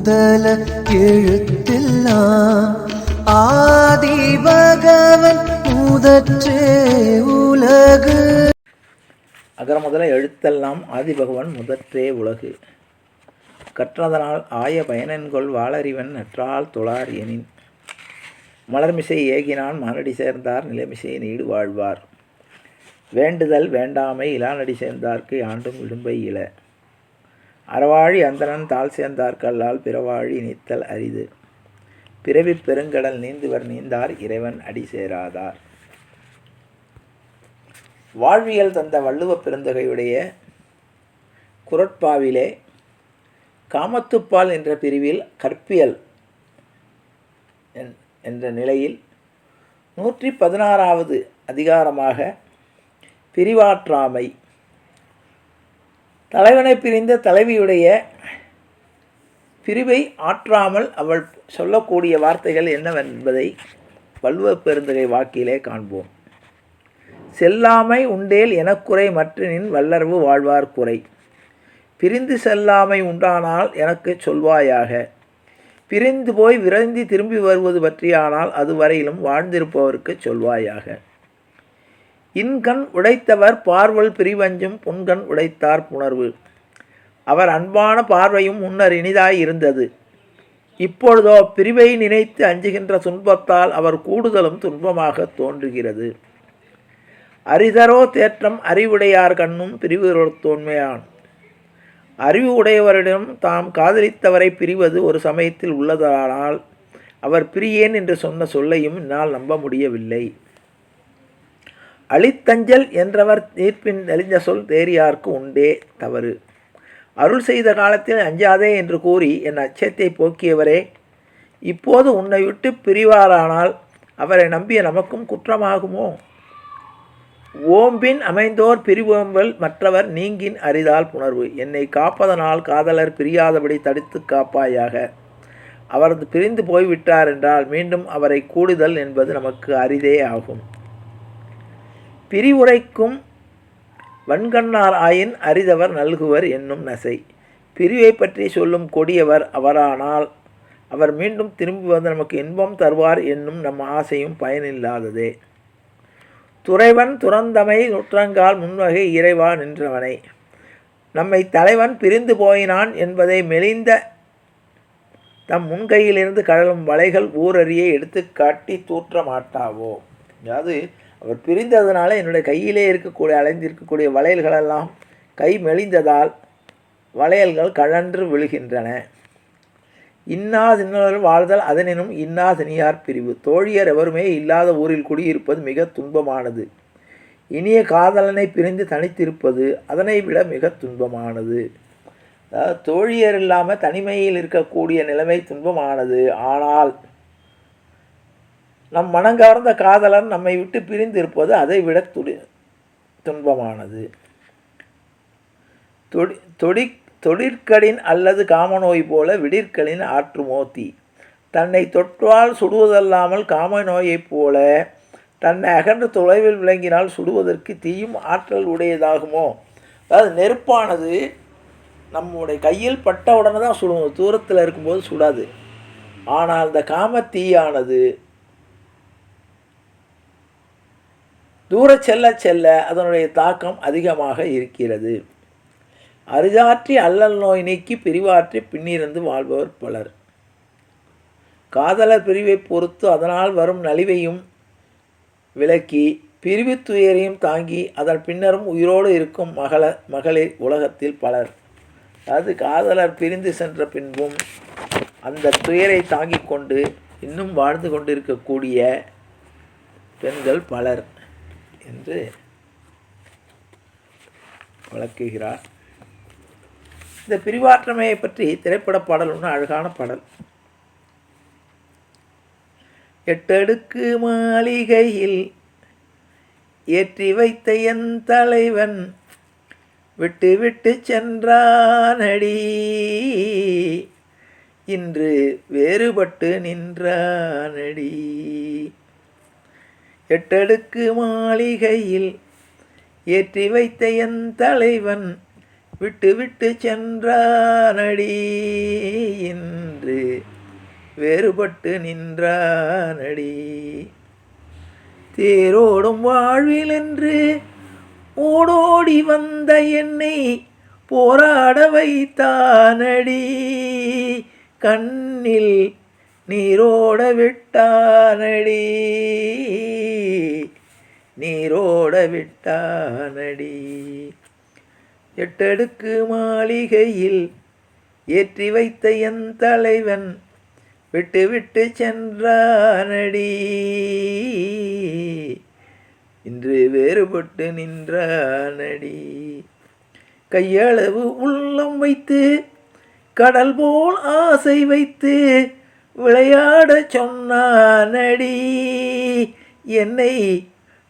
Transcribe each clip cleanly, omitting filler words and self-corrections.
முதல எழுத்தெல்லாம் ஆதி பகவன் முதற்றே உலகு. அகர முதல எழுத்தெல்லாம் ஆதிபகவன் முதற்றே உலகு. கற்றதனால் ஆய பயனென்கொள் வாளறிவன் நற்றால் தொழார் எனின். மலர்மிசை ஏகினான் மானடி சேர்ந்தார் நிலைமிசை நீடு வாழ்வார். வேண்டுதல் வேண்டாமை இலானடி சேர்ந்தார்க்கு ஆண்டும் இடும்பை இல. அறவாழி அந்தணன் தாள் சேர்ந்தார்கல்லால் பிறவாழி நீத்தல் அரிது. பிறவிப் பெருங்கடல் நீந்துவர் நீந்தார் இறைவன் அடி சேராதார். வாழ்வியல் தந்த வள்ளுவப் பெருந்தகையுடைய குறட்பாவிலே காமத்துப்பால் என்ற பிரிவில் கற்பியல் என்ற நிலையில் 116வது அதிகாரமாக பிரிவாற்றாமை, தலைவனை பிரிந்த தலைவியுடைய பிரிவை ஆற்றாமல் அவள் சொல்லக்கூடிய வார்த்தைகள் என்னவென்பதை வள்ளுவப் பெருந்தகை வாக்கிலே காண்போம். செல்லாமை உண்டேல் எனக்குறை மற்றனின் வல்லரவு வாழ்வார் குறை. பிரிந்து செல்லாமை உண்டானால் எனக்கு சொல்வாயாக. பிரிந்து போய் விரைந்து திரும்பி வருவது பற்றியானால் அதுவரையிலும் வாழ்ந்திருப்பவருக்கு சொல்வாயாக. இன்கண் உடைத்தவர் பார்வல் பிரிவஞ்சும் புன்கண் உடைத்தார் புணர்வு. அவர் அன்பான பார்வையும் முன்னர் இனிதாய் இருந்தது. இப்பொழுதோ பிரிவை நினைத்து அஞ்சுகின்ற துன்பத்தால் அவர் கூடுதலும் துன்பமாக தோன்றுகிறது. அரிதரோ தேற்றம் அறிவுடையார் கண்ணும் பிரிவு தோன்மையான். அறிவு உடையவரிடம் தாம் காதலித்தவரை பிரிவது ஒரு சமயத்தில் உள்ளதானால் அவர் பிரியேன் என்று சொன்ன சொல்லையும் என்னால் நம்ப முடியவில்லை. அழித்தஞ்சல் என்றவர் தீர்ப்பின் தெளிந்த சொல் தேரியார்க்கு உண்டே தவறு. அருள் செய்த காலத்தில் அஞ்சாதே என்று கூறி என் அச்சத்தை போக்கியவரே, இப்போது உன்னை விட்டு பிரிவாரானால் அவரை நம்பிய நமக்கும் குற்றமாகுமோ? ஓம்பின் அமைந்தோர் பிரிவோம்பல் மற்றவர் நீங்கின் அரிதால் புணர்வு. என்னை காப்பதனால் காதலர் பிரியாதபடி தடுத்து காப்பாயாக. அவரது பிரிந்து போய்விட்டார் என்றால் மீண்டும் அவரை கூடுதல் என்பது நமக்கு அரிதே ஆகும். பிரிவுரைக்கும் வன்கண்ணார் ஆயின் அரிதவர் நல்குவர் என்னும் நசை. பிரிவை பற்றி சொல்லும் கொடியவர் அவரானால் அவர் மீண்டும் திரும்பி வந்து நமக்கு இன்பம் தருவார் என்னும் நம் ஆசையும் பயனில்லாததே. துறைவன் துறந்தமை நுற்றங்கால் முன்வகை இறைவா நின்றவனை. நம்மை தலைவன் பிரிந்து போயினான் என்பதை மெலிந்த தம் முன்கையிலிருந்து கழலும் வளைகள் ஊரறிய எடுத்து காட்டி தூற்ற மாட்டாவோ. அதாவது அவர் பிரிந்ததுனால என்னுடைய கையிலே இருக்கக்கூடிய அலைந்திருக்கக்கூடிய வளையல்களெல்லாம் கை மெலிந்ததால் வளையல்கள் கழன்று விழுகின்றன. இன்னாதின்னர் வாழ்தல் அதனினும் இன்னாதினியார் பிரிவு. தோழியர் எவருமே இல்லாத ஊரில் குடியிருப்பது மிக துன்பமானது. இனிய காதலனை பிரிந்து தனித்திருப்பது அதனை விட மிக துன்பமானது. அதாவது தோழியர் இல்லாமல் தனிமையில் இருக்கக்கூடிய நிலைமை துன்பமானது. ஆனால் நம் மனங்கார்ந்த காதலன் நம்மை விட்டு பிரிந்து இருப்பது அதை விட துன்பமானது. தொழிற்கடின் அல்லது காமநோய் போல விடிற்களின் ஆற்றுமோ தீ. தன்னை தொற்றால் சுடுவதல்லாமல் காமநோயைப் போல தன்னை அகன்று தொலைவில் விளங்கினால் சுடுவதற்கு தீயும் ஆற்றல் உடையதாகுமோ? அதாவது நெருப்பானது நம்முடைய கையில் பட்ட உடனே தான் சுடும், தூரத்தில் இருக்கும்போது சுடாது. ஆனால் இந்த காம தீயானது தூர செல்ல செல்ல அதனுடைய தாக்கம் அதிகமாக இருக்கிறது. அரிதாற்றி அல்லல் நோய் நீக்கி பிரிவாற்றி பின்னிருந்து வாழ்பவர் பலர். காதலர் பிரிவை பொறுத்து அதனால் வரும் நலிவையும் விலக்கி பிரிவு துயரையும் தாங்கி அதன் பின்னரும் உயிரோடு இருக்கும் மகளிர் உலகத்தில் பலர். அதாவது காதலர் பிரிந்து சென்ற பின்பும் அந்த துயரை தாங்கிக் கொண்டு இன்னும் வாழ்ந்து கொண்டிருக்கக்கூடிய பெண்கள் பலர் என்று விளக்குகிறார். இந்த பிரிவாற்றமையை பற்றி திரைப்பட பாடல் ஒன்று அழகான பாடல். எட்டடுக்கு மாளிகையில் ஏற்றி வைத்த என் தலைவன் விட்டு விட்டு சென்றானடி, இன்று வேறுபட்டு நின்றானடி. எட்டடுக்கு மாளிகையில் ஏற்றி வைத்த என் தலைவன் விட்டு விட்டு சென்றானடி இன்று வேறுபட்டு நின்றானடி. தேரோடும் வாழ்வில் என்று ஓடோடி வந்த என்னை போராட வைத்தானடி, கண்ணில் நீரோட விட்டானடி, நீரோட விட்டானடி. எட்டடுக்கு மாளிகையில் ஏற்றி வைத்த என் தலைவன் விட்டு விட்டு சென்றானடி, இன்று வேறுபட்டு நின்றானடி. கையளவு உள்ளம் வைத்து கடல் போல் ஆசை வைத்து விளையாட சொன்னானடி, என்னை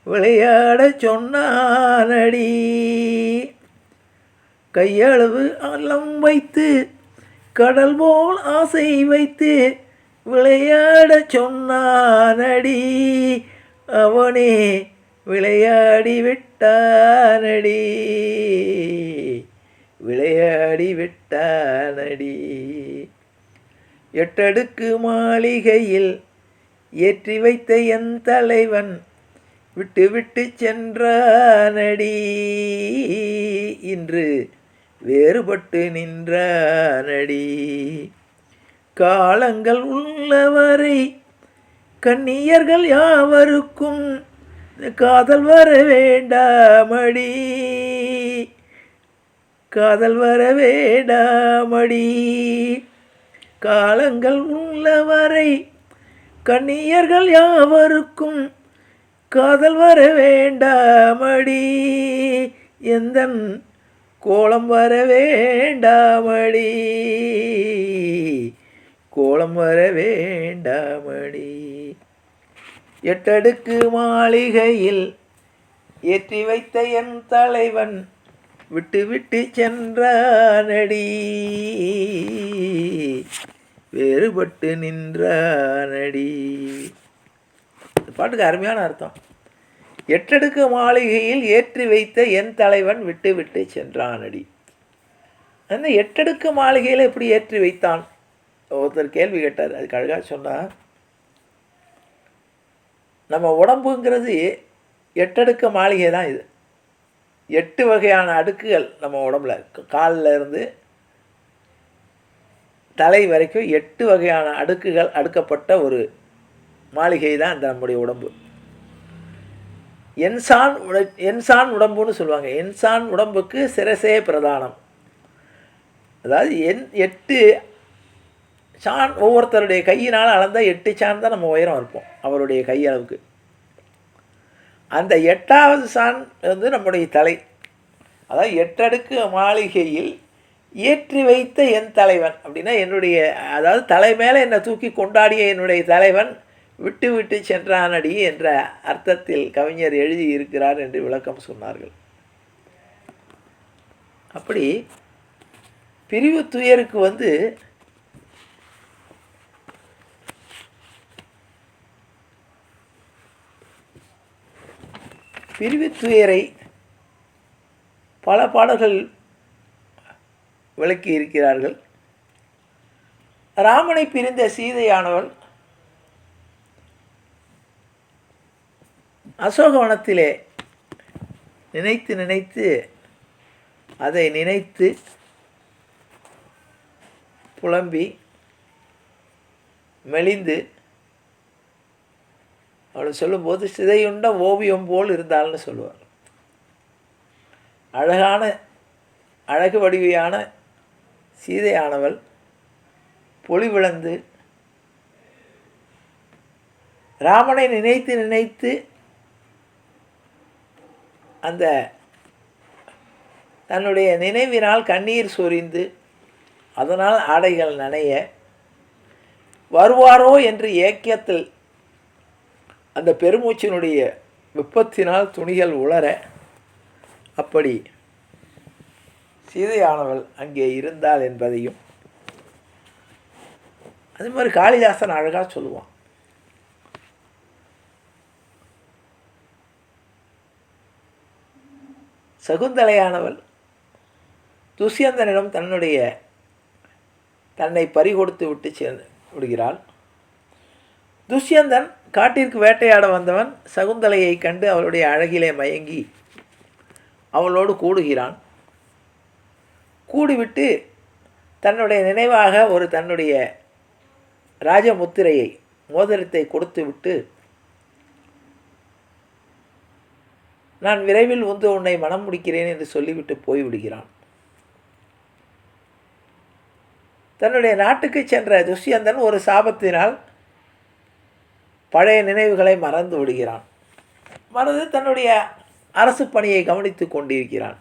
விளையாட சொன்னானடி. கையளவு உள்ளம் வைத்து கடல் போல் ஆசை வைத்து விளையாட சொன்னானடி, அவனே விளையாடி விட்டானடி, விளையாடி விட்டானடி. எட்டடுக்கு மாளிகையில் ஏற்றி வைத்த என் தலைவன் விட்டு விட்டு சென்றானடி, இன்று வேறுபட்டு நின்றானடி. காலங்கள் உள்ளவரை கன்னியர்கள் யாவருக்கும் காதல் வர வேண்டாமடி, காதல் வர வேண்டாமடி. காலங்கள் உள்ளவரை கன்னியர்கள் யாவருக்கும் காதல் வர வேண்டாமடி, எந்தன் கோலம் வர வேண்டாமடி, கோலம் வர வேண்டாமடி. எட்டடுக்கு மாளிகையில் ஏற்றி வைத்த என் தலைவன் விட்டு விட்டு சென்றானடி, வேறுபட்டு நின்றானடி. பாட்டுக்கு அருமையான அர்த்தம். எட்டடுக்கு மாளிகையில் ஏற்றி வைத்த என் தலைவன் விட்டு விட்டு சென்றானடி. அந்த எட்டடுக்கு மாளிகையில் எப்படி ஏற்றி வைத்தான்? ஒருத்தர் கேள்வி கேட்டார். அதுக்கு அழகாக சொன்னார், நம்ம உடம்புங்கிறது எட்டடுக்கு மாளிகை தான். இது 8 வகையான அடுக்குகள் நம்ம உடம்புல, காலில் இருந்து தலை வரைக்கும் 8 வகையான அடுக்குகள் அடுக்கப்பட்ட ஒரு மாளிகை தான் இந்த நம்முடைய உடம்பு. என்சான் உடம்புன்னு சொல்லுவாங்க. என்சான் உடம்புக்கு சிரசே பிரதானம். அதாவது 8 சான், ஒவ்வொருத்தருடைய கையினால் அளந்த 8 சான் தான் நம்ம உயரம் இருப்போம் அவருடைய கையளவுக்கு. அந்த 8வது சான் வந்து நம்முடைய தலை. அதாவது 8 அடுக்கு மாளிகையில் ஏற்றி வைத்த என் தலைவன் அப்படின்னா என்னுடைய, அதாவது தலை மேலே என்னை தூக்கி கொண்டாடிய என்னுடைய தலைவன் விட்டு விட்டு சென்றானடி என்ற அர்த்தத்தில் கவிஞர் எழுதியிருக்கிறார் என்று விளக்கம் சொன்னார்கள். அப்படி பிரிவு துயருக்கு வந்து பிரிவு துயரை பல பாடல்கள் விளக்கி இருக்கிறார்கள். ராமனை பிரிந்த சீதையானவள் அசோகவனத்திலே நினைத்து நினைத்து அதை நினைத்து புலம்பி மெலிந்து அவள் சொல்லும்போது சிதையுண்ட ஓவியம் போல் இருந்தாள்னு சொல்லுவார். அழகு வடிவையான சீதையானவள் பொலிவிழந்து ராமனை நினைத்து நினைத்து அந்த தன்னுடைய நினைவினால் கண்ணீர் சொரிந்து அதனால் ஆடைகள் நனைய வருவாரோ என்று ஏக்கியத்தில் அந்த பெருமூச்சினுடைய வெப்பத்தினால் துணிகள் உலர அப்படி சீதையானவள் அங்கே இருந்தாள் என்பதையும் அது மாதிரி காளிதாசன் அழகாக சொல்லுவான். சகுந்தலையானவள் துஷ்யந்தனிடம் தன்னை பறிகொடுத்து விட்டு விடுகிறாள். துஷ்யந்தன் காட்டிற்கு வேட்டையாட வந்தவன் சகுந்தலையை கண்டு அவளுடைய அழகிலே மயங்கி அவளோடு கூடுகிறான். கூடிவிட்டு தன்னுடைய நினைவாக தன்னுடைய ராஜமுத்திரையை மோதிரத்தை கொடுத்துவிட்டு, நான் விரைவில் உன்னை மனம் முடிக்கிறேன் என்று சொல்லிவிட்டு போய்விடுகிறான். தன்னுடைய நாட்டுக்கு சென்ற துஷ்யந்தன் ஒரு சாபத்தினால் பழைய நினைவுகளை மறந்து விடுகிறான். மறந்து தன்னுடைய அரசு பணியை கவனித்து கொண்டிருக்கிறான்.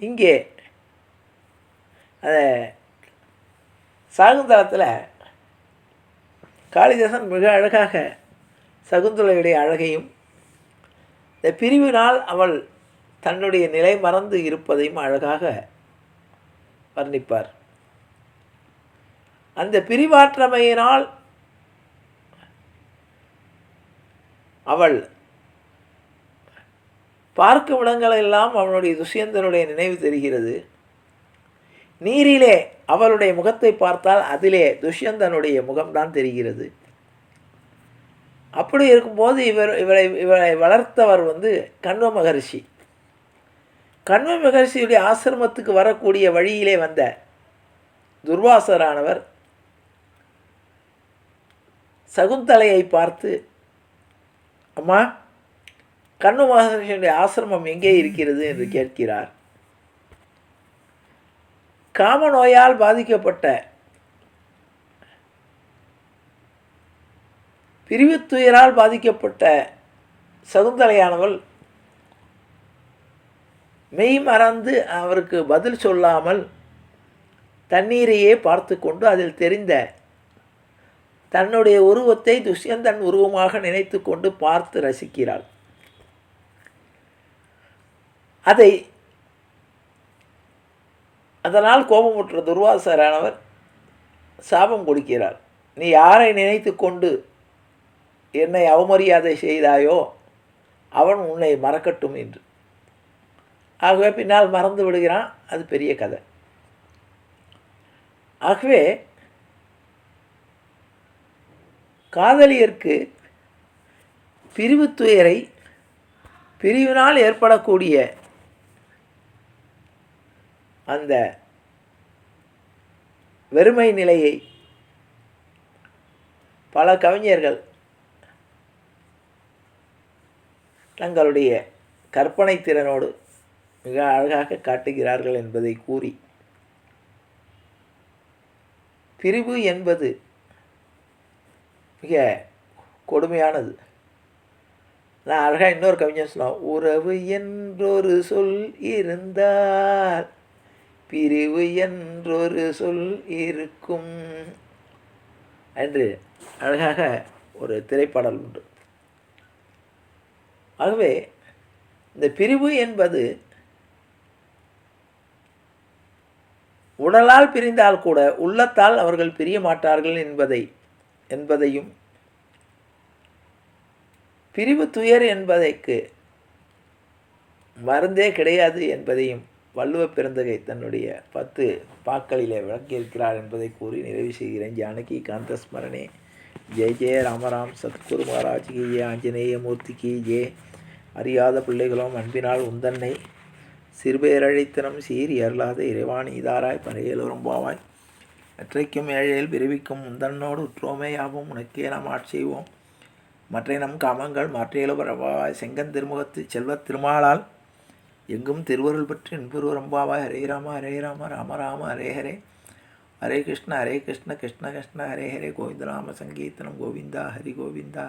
இங்கே சாகுந்தலத்தில் காளிதாசன் மிக அழகாக சகுந்தலையுடைய அழகையும் இந்த பிரிவினால் அவள் தன்னுடைய நிலை மறந்து இருப்பதையும் அழகாக வர்ணிப்பார். அந்த பிரிவாற்றமையினால் அவள் பார்க்கும் இடங்களெல்லாம் அவனுடைய துஷ்யந்தனுடைய நினைவு தெரிகிறது. நீரிலே அவளுடைய முகத்தை பார்த்தால் அதிலே துஷ்யந்தனுடைய முகம்தான் தெரிகிறது. அப்படி இருக்கும்போது இவளை வளர்த்தவர் கண்வ மகரிஷி. கண்வ மகரிஷியுடைய ஆசிரமத்துக்கு வரக்கூடிய வழியிலே வந்த துர்வாசரானவர் சகுந்தலையை பார்த்து, அம்மா, கண்வ மகரிஷியுடைய ஆசிரமம் எங்கே இருக்கிறது என்று கேட்கிறார். காம நோயால் பாதிக்கப்பட்ட பிரிவுத்துயரால் பாதிக்கப்பட்ட சகுந்தலையானவள் மெய் மறந்து அவருக்கு பதில் சொல்லாமல் தண்ணீரையே பார்த்து கொண்டு அதில் தெரிந்த தன்னுடைய உருவத்தை துஷ்யந்தன் உருவமாக நினைத்து கொண்டு பார்த்து ரசிக்கிறாள். அதனால் கோபமுற்ற துர்வாசரானவர் சாபம் கொடுக்கிறார். நீ யாரை நினைத்து கொண்டு என்னை அவமரியாதை செய்தாயோ அவன் உன்னை மறக்கட்டும் என்று. ஆகவே பின்னால் மறந்து விடுகிறான். அது பெரிய கதை. ஆகவே காதலியருக்கு பிரிவுத்துயரை, பிரிவினால் ஏற்படக்கூடிய அந்த வெறுமை நிலையை பல கவிஞர்கள் தங்களுடைய கற்பனை திறனோடு மிக அழகாக காட்டுகிறார்கள் என்பதை கூறி, பிரிவு என்பது மிக கொடுமையானது. நான் அழகாக இன்னொரு கவிஞர் சொன்னோம், உறவு என்றொரு சொல் இருந்தால் பிரிவு என்றொரு சொல் இருக்கும் என்று அழகாக ஒரு திரைப்பாடல் உண்டு. ஆகவே இந்த பிரிவு என்பது உடலால் பிரிந்தால் கூட உள்ளத்தால் அவர்கள் பிரிய மாட்டார்கள் என்பதையும், பிரிவு துயர் என்பதற்கு மருந்தே கிடையாது என்பதையும் வள்ளுவ பெருந்தகை தன்னுடைய 10 பாக்களிலே விளக்கியிருக்கிறார் என்பதை கூறி நிறைவு செய்கிறேன். ஜானகி காந்த ஸ்மரணே. ஜெய் ஜெய ராமராம். சத்குரு மகாராஜ் கி ஜெய். ஆஞ்சநேய மூர்த்திக்கு ஜெய். அறியாத பிள்ளைகளும் அன்பினால் உந்தன்னை சிறுபேரழைத்தனம் சீரி அருளாத இறைவான் ஈதாராய் பறையலோரும் பாவாய். அற்றைக்கும் ஏழையில் விரைவிக்கும் முந்தன்னோடு உற்றோமே யாவும் உனக்கே நாம் ஆட்செய்வோம். மற்ற நம் காமங்கள் மாற்றையில பரவாய். செங்கன் திருமுகத்து செல்வத் திருமாலால் எங்கும் திருவருள் பற்றி என்புருவரம்பாவாய். ஹரே ராம ஹரே ராம ராம ராம ஹரே ஹரே. ஹரே கிருஷ்ண கிருஷ்ண கிருஷ்ண ஹரே ஹரே. கோவிந்தநாம சங்கீர்த்தனம் கோவிந்தா ஹரி கோவிந்தா.